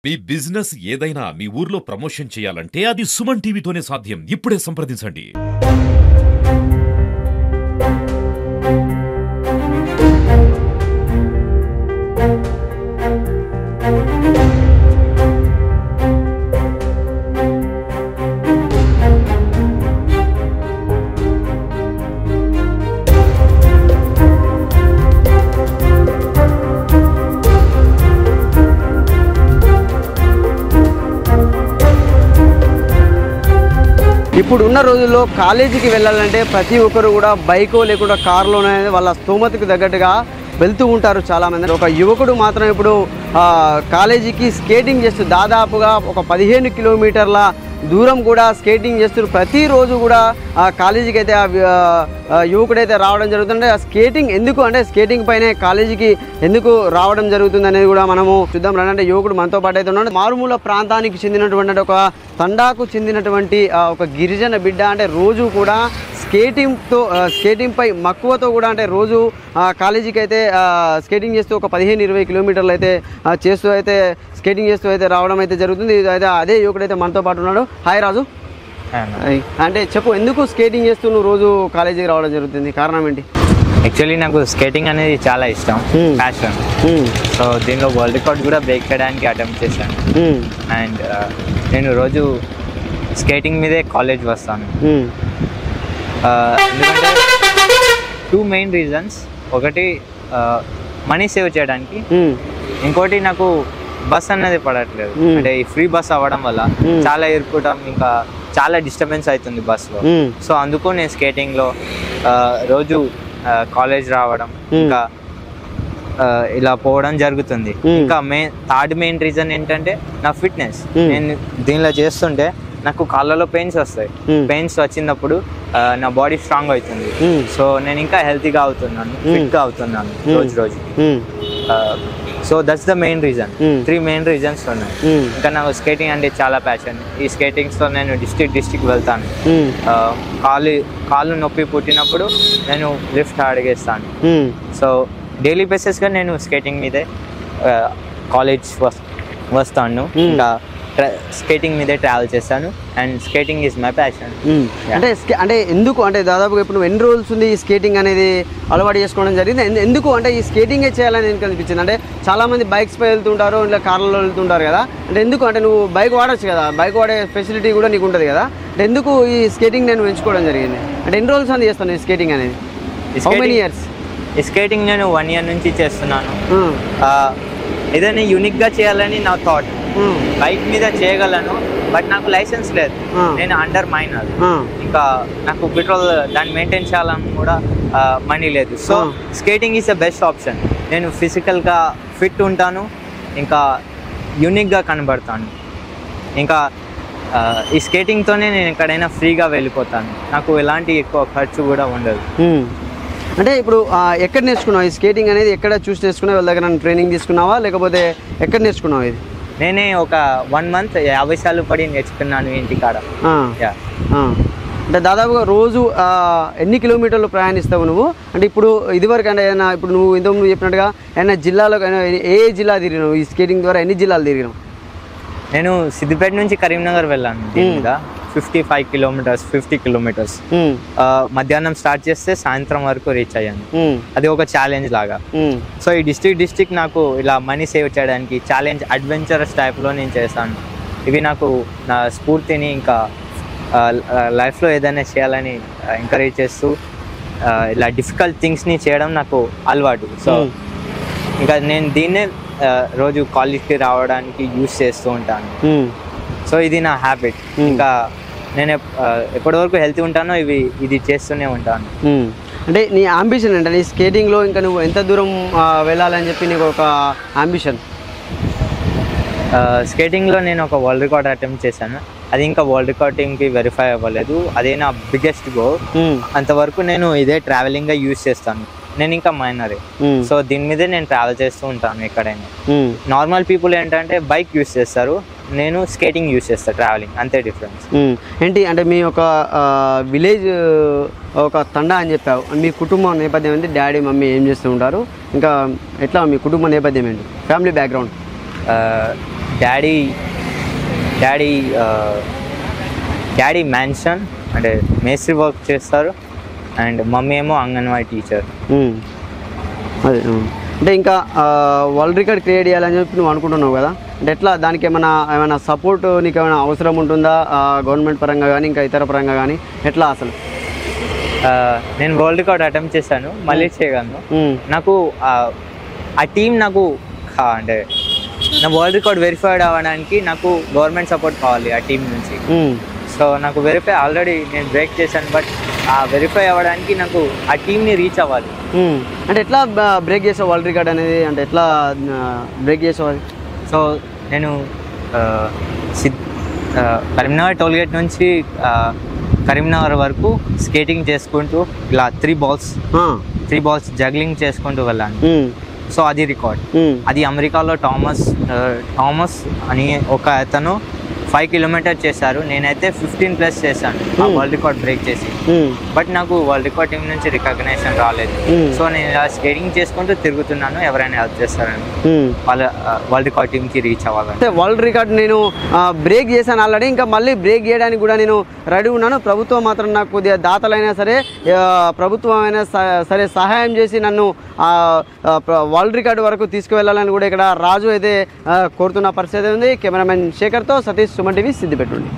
మీ business ఏదైనా మీ ఊర్లో promotion చేయాలంటే అది సుమన్ టీవీతోనే సాధ్యం. ఇప్పుడే సంప్రదించండి. ఇప్పుడున్న రోజుల్లో కాలేజీకి వెళ్ళాలంటే ప్రతి ఒక్కరు కూడా బైకో లేకుండా కారులోనే వాళ్ళ స్తోమతకు తగ్గట్టుగా వెళ్తూ ఉంటారు చాలామంది. ఒక యువకుడు మాత్రం ఇప్పుడు కాలేజీకి స్కేటింగ్ చేస్తూ దాదాపుగా ఒక 15 కిలోమీటర్ల దూరం కూడా స్కేటింగ్ చేస్తూ ప్రతిరోజు కూడా కాలేజీకి అయితే యువకుడైతే రావడం జరుగుతుంది. ఆ స్కేటింగ్ ఎందుకు అంటే స్కేటింగ్ పైనే కాలేజీకి ఎందుకు రావడం జరుగుతుంది అనేది కూడా మనము చూద్దాం. అంటే యువకుడు మనతో పాటు అయితే ఉన్నాడు. మారుమూల ప్రాంతానికి చెందినటువంటి ఒక తండాకు చెందినటువంటి ఒక గిరిజన బిడ్డ. అంటే రోజు కూడా స్కేటింగ్ పై మక్కువతో కూడా అంటే రోజు కాలేజీకి అయితే స్కేటింగ్ చేస్తూ ఒక 15-20 కిలోమీటర్లు అయితే చేస్తూ అయితే స్కేటింగ్ చేస్తూ అయితే రావడం అయితే జరుగుతుంది. అయితే అదే యువకుడైతే మనతో పాటు ఉన్నాడు. హాయ్ రాజు. అంటే చెప్పు, ఎందుకు స్కేటింగ్ చేస్తూ నువ్వు రోజు కాలేజీకి రావడం జరుగుతుంది, కారణం ఏంటి? యాక్చువల్లీ నాకు స్కేటింగ్ అనేది చాలా ఇష్టం, ప్యాషన్. సో దీనిలో వరల్డ్ రికార్డ్ కూడా బ్రేక్ చేయడానికి అటెంప్ట్ చేశాను. అండ్ నేను రోజు స్కేటింగ్ మీదే కాలేజ్ వస్తాను. ఎందుకంటే 2 మెయిన్ రీజన్స్. ఒకటి మనీ సేవ్ చేయడానికి, ఇంకోటి నాకు బస్ అనేది పడట్లేదు. అంటే ఈ ఫ్రీ బస్ అవ్వడం వల్ల చాలా ఇరుకోవడం, ఇంకా చాలా డిస్టర్బెన్స్ అవుతుంది బస్లో. సో అందుకు నేను స్కేటింగ్లో రోజు కాలేజ్ రావడం, ఇంకా ఇలా పోవడం జరుగుతుంది. ఇంకా థర్డ్ మెయిన్ రీజన్ ఏంటంటే నా ఫిట్నెస్. నేను దీనిలో చేస్తుంటే నాకు కాళ్ళలో పెయిన్స్ వస్తాయి. పెయిన్స్ వచ్చినప్పుడు నా బాడీ స్ట్రాంగ్ అవుతుంది. సో నేను ఇంకా హెల్తీగా అవుతున్నాను, ఫిట్గా అవుతున్నాను రోజు రోజుకి. So that's the main reason. 3 main reasons ఉన్నాయి. ఇంకా నాకు స్కేటింగ్ అంటే చాలా ప్యాషన్. ఈ స్కేటింగ్స్తో నేను డిస్ట్రిక్ట్ వెళ్తాను. కాళ్ళు నొప్పి పుట్టినప్పుడు నేను లిఫ్ట్ అడిగేస్తాను. సో డైలీ బేసిస్గా నేను స్కేటింగ్ మీదే కాలేజ్ వస్తాను. ఇంకా స్కేటింగ్ మీదే ట్రావెల్ చేస్తాను. And skating is my passion. అంటే ఎందుకు అంటే దాదాపుగా ఇప్పుడు ఎన్ని రోజులు ఉంది ఈ స్కేటింగ్ అనేది అలవాటు చేసుకోవడం జరిగింది? ఎందుకు అంటే ఈ స్కేటింగే చేయాలని ఎందుకు అనిపించింది? అంటే చాలామంది బైక్స్ పై వెళ్తుంటారు, ఇలా కార్లలో వెళ్తుంటారు కదా. అంటే ఎందుకు అంటే నువ్వు బైక్ వాడచ్చు కదా, బైక్ వాడే ఫెసిలిటీ కూడా నీకు ఉంటుంది కదా. అంటే ఎందుకు ఈ స్కేటింగ్ నేను ఎంచుకోవడం జరిగింది? అంటే ఎన్ని రోజులు అంది చేస్తాను ఈ స్కేటింగ్ అనేది? How many years? ఈ స్కేటింగ్ నేను 1 year నుంచి చేస్తున్నాను. ఏదైనా యూనిక్గా చేయాలని నా థాట్. బైక్ మీద చేయగలను, బట్ నాకు లైసెన్స్ లేదు, నేను అండర్ మైనర్. ఇంకా నాకు పెట్రోల్ దాన్ని మెయింటైన్ చేయాలని కూడా మనీ లేదు. So skating is the best option. నేను ఫిజికల్గా ఫిట్ ఉంటాను, ఇంకా యూనిక్గా కనబడతాను. ఇంకా ఈ స్కేటింగ్తోనే నేను ఎక్కడైనా ఫ్రీగా వెళ్ళిపోతాను. నాకు ఎలాంటి ఎక్కువ ఖర్చు కూడా ఉండదు. అంటే ఇప్పుడు ఎక్కడ నేర్చుకున్నావు ఈ స్కేటింగ్ అనేది? ఎక్కడ చూసి నేర్చుకున్నావు? వాళ్ళ దగ్గర ట్రైనింగ్ తీసుకున్నావా లేకపోతే ఎక్కడ నేర్చుకున్నావు ఇది? నేనే ఒక 1 month 50 సార్లు పడి నేర్చుకున్నాను ఇంటికాడ. అంటే దాదాపుగా రోజు ఎన్ని కిలోమీటర్లు ప్రయాణిస్తావు నువ్వు? అంటే ఇప్పుడు ఇదివరకు అంటే ఏదైనా ఇప్పుడు నువ్వు ఇంతకుముందు చెప్పినట్టుగా ఏదైనా జిల్లాలో ఏ జిల్లా తిరిగినావు? ఈ స్కేటింగ్ ద్వారా ఎన్ని జిల్లాలు తిరిగినావు? నేను సిద్దిపేట నుంచి కరీంనగర్ వెళ్ళాను. దీని మీద 55 కిలోమీటర్స్, 50 కిలోమీటర్స్. మధ్యాహ్నం స్టార్ట్ చేస్తే సాయంత్రం వరకు రీచ్ అయ్యాను. అది ఒక ఛాలెంజ్ లాగా. సో ఈ డిస్ట్రిక్ట్ నాకు ఇలా మనీ సేవ్ చేయడానికి ఛాలెంజ్, అడ్వెంచరస్ టైప్లో నేను చేశాను. ఇవి నాకు నా స్ఫూర్తిని, ఇంకా లైఫ్లో ఏదైనా చేయాలని ఎంకరేజ్ చేస్తూ ఇలా డిఫికల్ట్ థింగ్స్ని చేయడం నాకు అలవాటు. సో ఇంకా నేను దీన్నే రోజు కాలేజ్కి రావడానికి యూస్ చేస్తూ ఉంటాను. సో ఇది నా హ్యాబిట్. ఇంకా నేను ఎప్పటి వరకు హెల్తీ ఉంటానో ఇది చేస్తూనే ఉంటాను. అంటే నీ అంబిషన్ అంటే నీ స్కేటింగ్లో ఇంకా నువ్వు ఎంత దూరం వెళ్ళాలని చెప్పి నీకు ఒక అంబిషన్? స్కేటింగ్లో నేను ఒక వరల్డ్ రికార్డ్ అటెంప్ట్ చేశాను. అది ఇంకా వరల్డ్ రికార్డ్ టీమ్కి వెరిఫై అవ్వలేదు. అదే నా బిగ్గెస్ట్ గోల్. అంతవరకు నేను ఇదే ట్రావెలింగ్గా యూజ్ చేస్తాను. నేను ఇంకా మైనరే. సో దీని మీదే నేను ట్రావెల్ చేస్తూ ఉంటాను ఎక్కడైనా. నార్మల్ పీపుల్ ఏంటంటే బైక్ యూజ్ చేస్తారు, నేను స్కేటింగ్ యూజ్ చేస్తాను ట్రావెలింగ్, అంతే డిఫరెన్స్. ఏంటి అంటే మీ ఒక విలేజ్ ఒక తండా అని చెప్పావు, మీ కుటుంబ నేపథ్యం ఏంటి? డాడీ మమ్మీ ఏం చేస్తూ ఉంటారు? ఇంకా ఎట్లా మీ కుటుంబ నేపథ్యం ఏంటి, family background? Daddy daddy daddy mansion అంటే మేస్త్రి వర్క్ చేస్తారు, అండ్ మమ్మీ ఏమో అంగన్వాడీ టీచర్. అదే అంటే ఇంకా వరల్డ్ రికార్డ్ క్రియేట్ చేయాలని చెప్పి నువ్వు అనుకుంటున్నావు కదా, అంటే ఎట్లా దానికి ఏమైనా సపోర్ట్ నీకు ఏమైనా అవసరం ఉంటుందా గవర్నమెంట్ పరంగా కానీ ఇంకా ఇతర పరంగా కానీ ఎట్లా అసలు? నేను వరల్డ్ రికార్డ్ అటెంప్ట్ చేశాను, మళ్ళీ చేయగలను. నాకు ఆ టీం నాకు అంటే నా వరల్డ్ రికార్డ్ వెరిఫైడ్ అవ్వడానికి నాకు గవర్నమెంట్ సపోర్ట్ కావాలి ఆ టీం నుంచి. సో నాకు వెరిఫై ఆల్రెడీ నేను బ్రేక్ చేశాను, బట్ ఆ వెరిఫై అవ్వడానికి నాకు ఆ టీంని రీచ్ అవ్వాలి. అంటే ఎట్లా బ్రేక్ చేసావు వరల్డ్ రికార్డ్ అనేది, అంటే ఎట్లా బ్రేక్ చేసావు అది? సో నేను కరీంనగర్ టోల్గేట్ నుంచి కరీంనగర్ వరకు స్కేటింగ్ చేసుకుంటూ ఇలా 3 balls జగ్లింగ్ చేసుకుంటూ వెళ్ళాను. సో అది రికార్డ్. అది అమెరికాలో థామస్ అని ఒక అతను 5 కిలోమీటర్ చేశారు, నేనైతే 15+ చేశాను ఆ వరల్డ్ రికార్డ్ బ్రేక్ చేసి. బట్ నాకు వరల్డ్ రికార్డ్ టీం నుంచి రికగ్నేషన్ రాలేదు. సో నేను ఇలా స్కేటింగ్ చేసుకుంటూ తిరుగుతున్నాను, ఎవరైనా హెల్ప్ చేస్తారని వాళ్ళ వరల్డ్ రికార్డ్ టీంకి రీచ్ అవ్వాలని. వరల్డ్ రికార్డ్ నేను బ్రేక్ చేశాను ఆల్రెడీ, ఇంకా మళ్ళీ బ్రేక్ చేయడానికి కూడా నేను రెడీ ఉన్నాను. ప్రభుత్వం మాత్రం నాకు కొద్దిగా దాతలైనా సరే ప్రభుత్వం అయినా సరే సహాయం చేసి నన్ను వరల్డ్ రికార్డు వరకు తీసుకువెళ్ళాలని కూడా ఇక్కడ రాజు అయితే కోరుతున్న పరిస్థితి ఉంది. కెమెరామెన్ శేఖర్తో సతీష్, సుమన్ టీవీ, సిద్దిపేట నుండి.